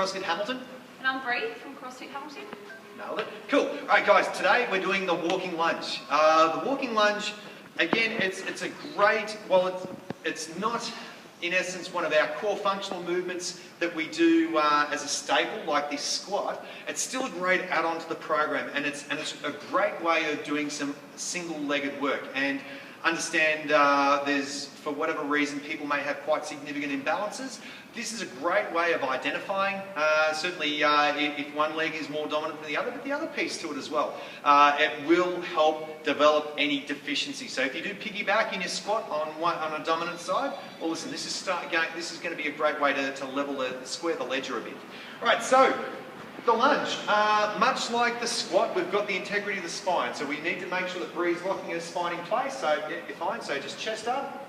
CrossFit Hamilton. And I'm Bree from CrossFit Hamilton. Nailed it. Cool. All right, guys, today we're doing the walking lunge. The walking lunge, again, it's a great, well, it's not, in essence, one of our core functional movements that we do as a staple, like this squat. It's still a great add-on to the program, and it's a great way of doing some single-legged work. And understand there's, for whatever reason, people may have quite significant imbalances. This is a great way of identifying, certainly if one leg is more dominant than the other, but the other piece to it as well. It will help develop any deficiency. So if you do piggyback in your squat on a dominant side, well listen, this is going to be a great way to square the ledger a bit. All right, so the lunge, much like the squat, we've got the integrity of the spine. So we need to make sure that Bree's locking her spine in place. So yeah, you're fine. So just chest up.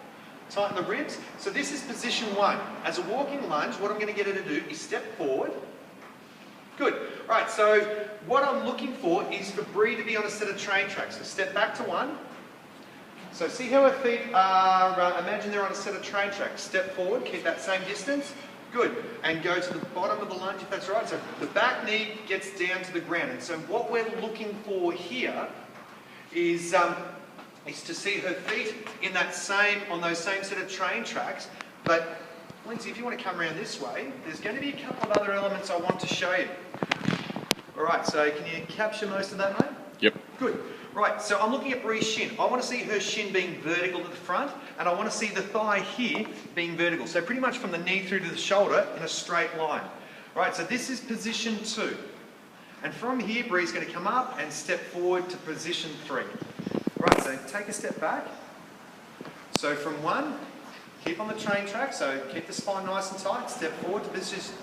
Tighten the ribs. So this is position one. As a walking lunge, what I'm going to get her to do is step forward. Good. All right, so what I'm looking for is for Bree to be on a set of train tracks. So step back to one. So see how her feet are, imagine they're on a set of train tracks. Step forward, keep that same distance. Good. And go to the bottom of the lunge if that's right. So the back knee gets down to the ground. And so what we're looking for here is to see her feet on those same set of train tracks. But Lindsay, if you want to come around this way, there's going to be a couple of other elements I want to show you. All right, so can you capture most of that, mate? Yep. Good. Right, so I'm looking at Bree's shin. I want to see her shin being vertical to the front, and I want to see the thigh here being vertical. So pretty much from the knee through to the shoulder in a straight line. Right, so this is position 2. And from here, Bree's going to come up and step forward to position 3. Right, so take a step back. So from 1, keep on the train track, so keep the spine nice and tight. Step forward to position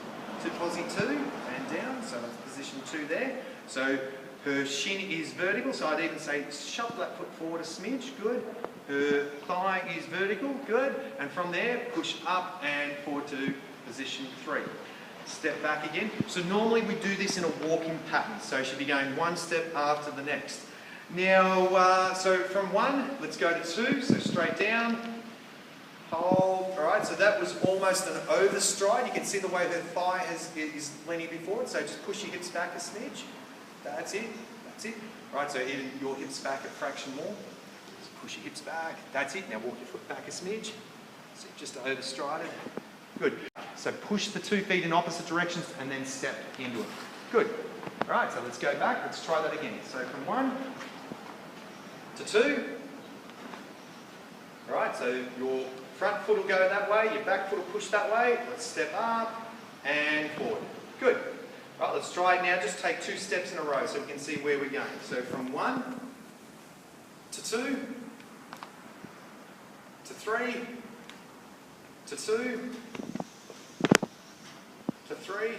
to posi 2 and down, so that's position 2 there. So her shin is vertical, so I'd even say shove that foot forward a smidge, good. Her thigh is vertical, good. And from there, push up and forward to position 3. Step back again. So normally we do this in a walking pattern, so she'll be going one step after the next. Now, so from 1, let's go to 2, so straight down, hold, all right, so that was almost an overstride. You can see the way her thigh is leaning forward, so just push your hips back a smidge. That's it, that's it. All right, so even your hips back a fraction more. Just push your hips back, that's it. Now walk your foot back a smidge. So just overstrided. Good. So push the 2 feet in opposite directions and then step into it. Good. All right, so let's go back. Let's try that again. So from 1 to 2. All right, so your front foot will go that way, your back foot will push that way. Let's step up and forward. Good. All right, let's try it now. Just take 2 steps in a row so we can see where we're going. So from 1 to 2 to 3 to 2 to 3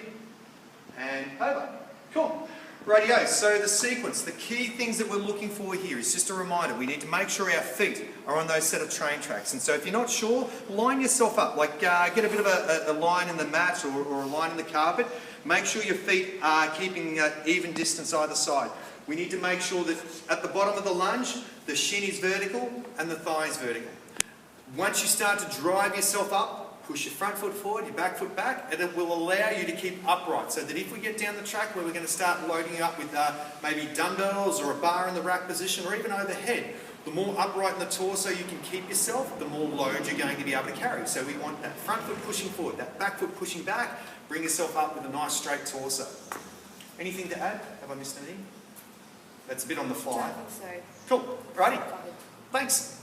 and over. Cool. Rightio, so the sequence, the key things that we're looking for here is just a reminder, we need to make sure our feet are on those set of train tracks. And so if you're not sure, line yourself up, like get a bit of a line in the mat or a line in the carpet. Make sure your feet are keeping even distance either side. We need to make sure that at the bottom of the lunge, the shin is vertical and the thigh is vertical. Once you start to drive yourself up, push your front foot forward, your back foot back, and it will allow you to keep upright so that if we get down the track where we're going to start loading you up with maybe dumbbells or a bar in the rack position or even overhead, the more upright in the torso you can keep yourself, the more load you're going to be able to carry. So we want that front foot pushing forward, that back foot pushing back, bring yourself up with a nice straight torso. Anything to add? Have I missed anything? That's a bit on the fly. I don't think so. Cool. Righty. Thanks.